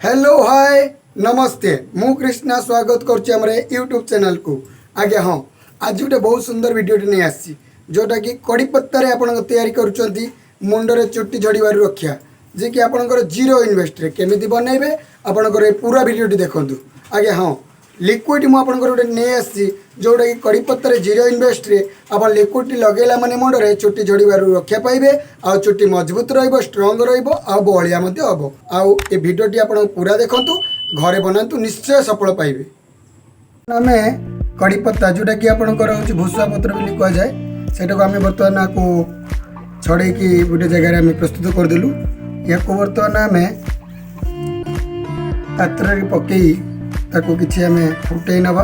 Hello hi नमस्ते मु कृष्णा स्वागत करुच्ची आम यूट्यूब चैनल को। आज्ञा हाँ आज गोटे बहुत सुंदर वीडियोटे नहीं आसी जोटा कि कड़ी पत्तार आप कर मुंडरे चुट्टी झड़बार रक्षा जे कि आपंकर जीरो इन्वेस्ट केमी बनइबे आपंकर पूरा वीडियोटी देखूँ। आज्ञा हाँ लिक्विड मुझे गोटे नहीं आसी जोटा कि कड़ी पत्तार जीरो इन्वेस्ट आप लिक्विड लगेला माने मुंडरे चुट्टी झड़बार रक्षा पाइबे आ चुट्टी मजबूत स्ट्रंग बलिया हम आउ ए भिडियोटी आप पूरा देखूँ घरे बनातु निश्चय सफल पाइबे। आम कड़ी पत्ता जोटा कि आपंकर हूँ भूसुआ पत्र भी कहुए से आम बर्तमान आपको छड़े गोटे जगार आम प्रस्तुत करदेलु। या बर्तमान आम पात्र पकई ताको किसी आम फुटे नवा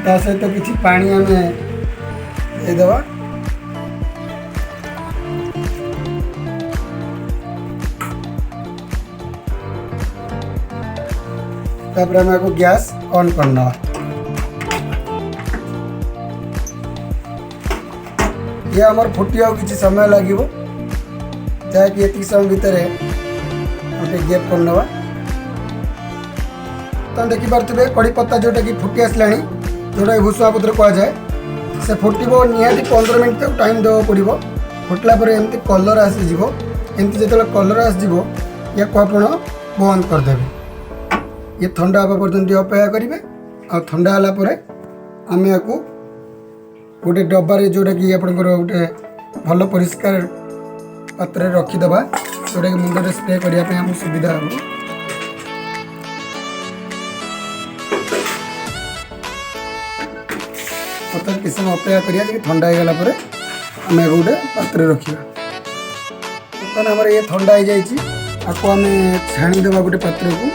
ता सहित किसी पानी आम देदेवा तापर आम आपको गैस ऑन करना। ये आमर फुटिया किसी समय लगे जहाँकि ये समय भितर गोटे गैप कर नवा। तो देखिपे कड़ी पत्ता जोटा कि फुटी आसला जोटा भूसुआ पत्र कहुए से फुटब निहाती 15 मिनट तक टाइम देवा पड़ो। फुटला एमती कलर आसीज एमती जो कलर आसो या आप बंद करदे। ये ठंडा हाँ पर्यटन अपेक्षा करेंगे आ ठंडा है आम या गोटे डब्बारे जोटा कि आपंकर गोटे भल परिष्कार पात्र रखीदे जोटा कि मुंडे स्प्रे करने आम सुविधा हम। मतलब किसी समय अपेक्षा करिए ठंडा हो गला आम गोटे पात्र रखा। बर्तमान आम ये ठंडा हो जाए आपको आम छाणीदे गोटे पात्र को।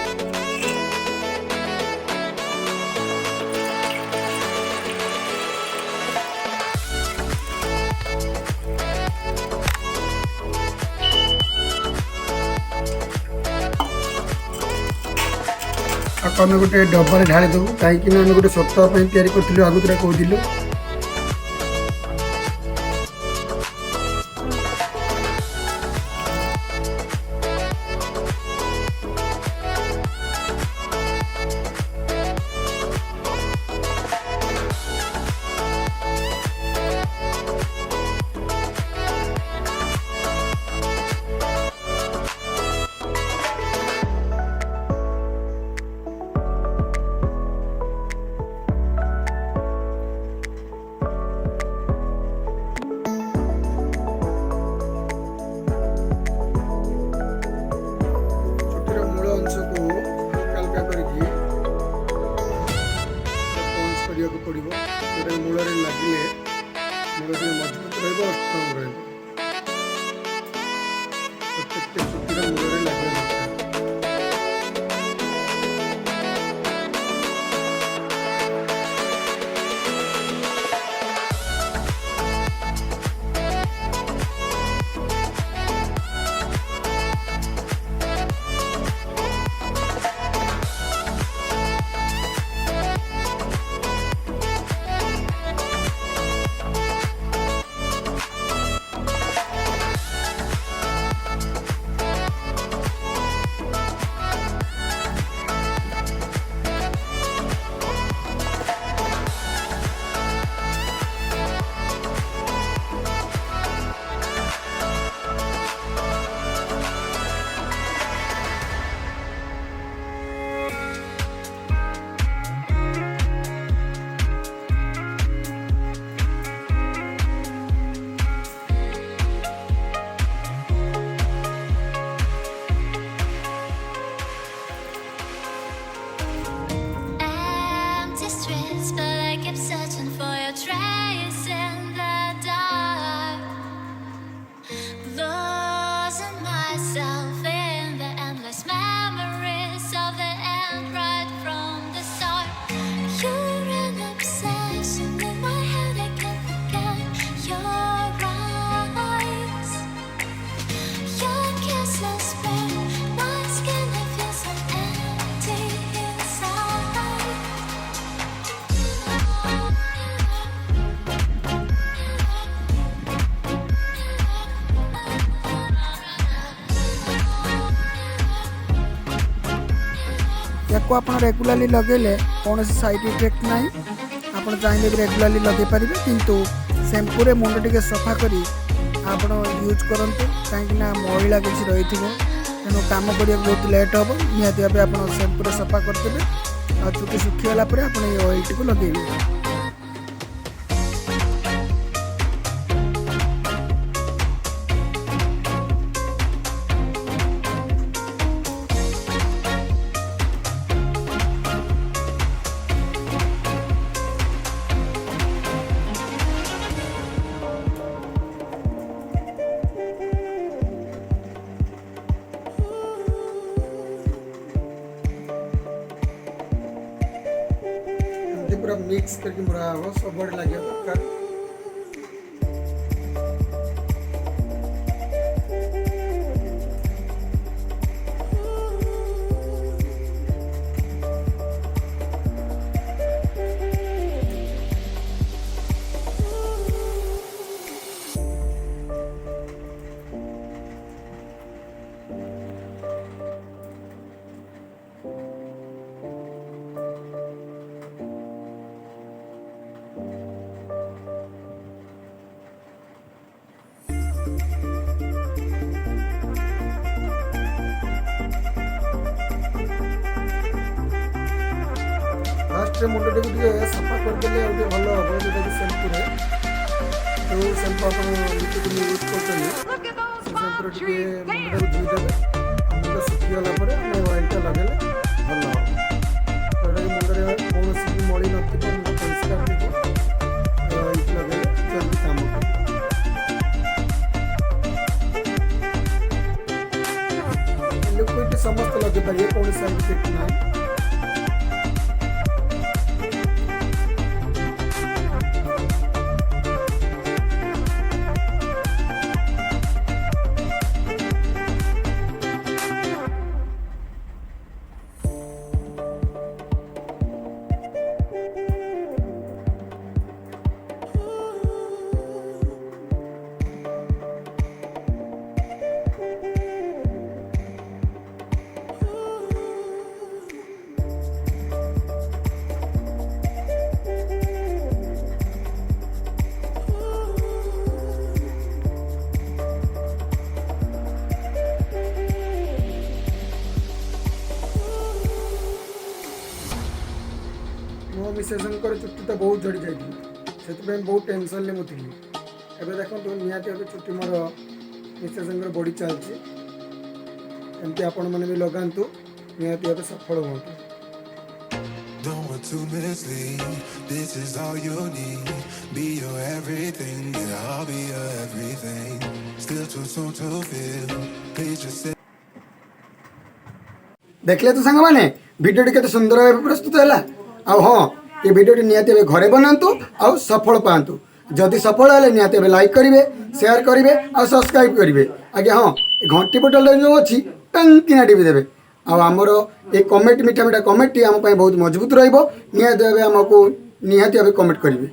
आम गोटे डब्बारे ढाली देवु कहीं आम गोटे सप्ताह या करूँ आगुरा कहूँ। को आप रेगुलाली लगेले कौन साइड इफेक्ट ना आप चाहिए भी रेगुलाली लगे पारे किंतु शैम्पू रे मुंड टिके सफा करी आप यूज करंतु कहीं मैला किसी रही तेणु काम करिया बहुत लेट हम निहाती भाव आप शैम्पू सफा करदे आ चुटी सुखीगला आप ऑयल टी को लगे। पूरा मिक्स करके मुड़ा हम सब बड़े लगे दरकार। मुंड टी सफा करदे भल हम जोटा कि शैम्पू जो शैम्पू आप यूज कर शैम्पू टे मुंड धोईदेवे मुंड सुखीगला ऑयलटा लगे भल हम जोटा कि मुंडे कौन भी मड़ी न मुंड परिष्कार लगे जल्दी काम लिक्विड समस्त लगे पारे कौन साइड इफेक्ट ना। मो मिसेसंकर चुट्टी तो बहुत झड़ी जाती से बहुत टेंशन में मुझे एवं देखो निहाती भाव चुट्टी मोर मिसेसंकर बढ़ी चलती एमती आपण मैंने भी लगातु निहाती भाव सफल हूँ। Don't want to mislead. This is all you need. Be your everything, yeah, I'll be your everything. Still too soon to feel. Please just say. देखले तो सांग मैंने वीडियो केते सुंदर भाव प्रस्तुत है। हाँ ये वीडियो निहाती भाव घरे बनातु आ सफल पातु जदि सफल है निहाती भाव लाइक करेंगे शेयर करेंगे और सब्सक्राइब करेंगे आगे। हाँ घंटी बटन जो अच्छी टांग टीवी देवे आमर ये कमेंट मीठा मीठा कमेंट आम बहुत मजबूत रहिबो निहाती भाव आमको निहाती भाव कमेंट करेंगे।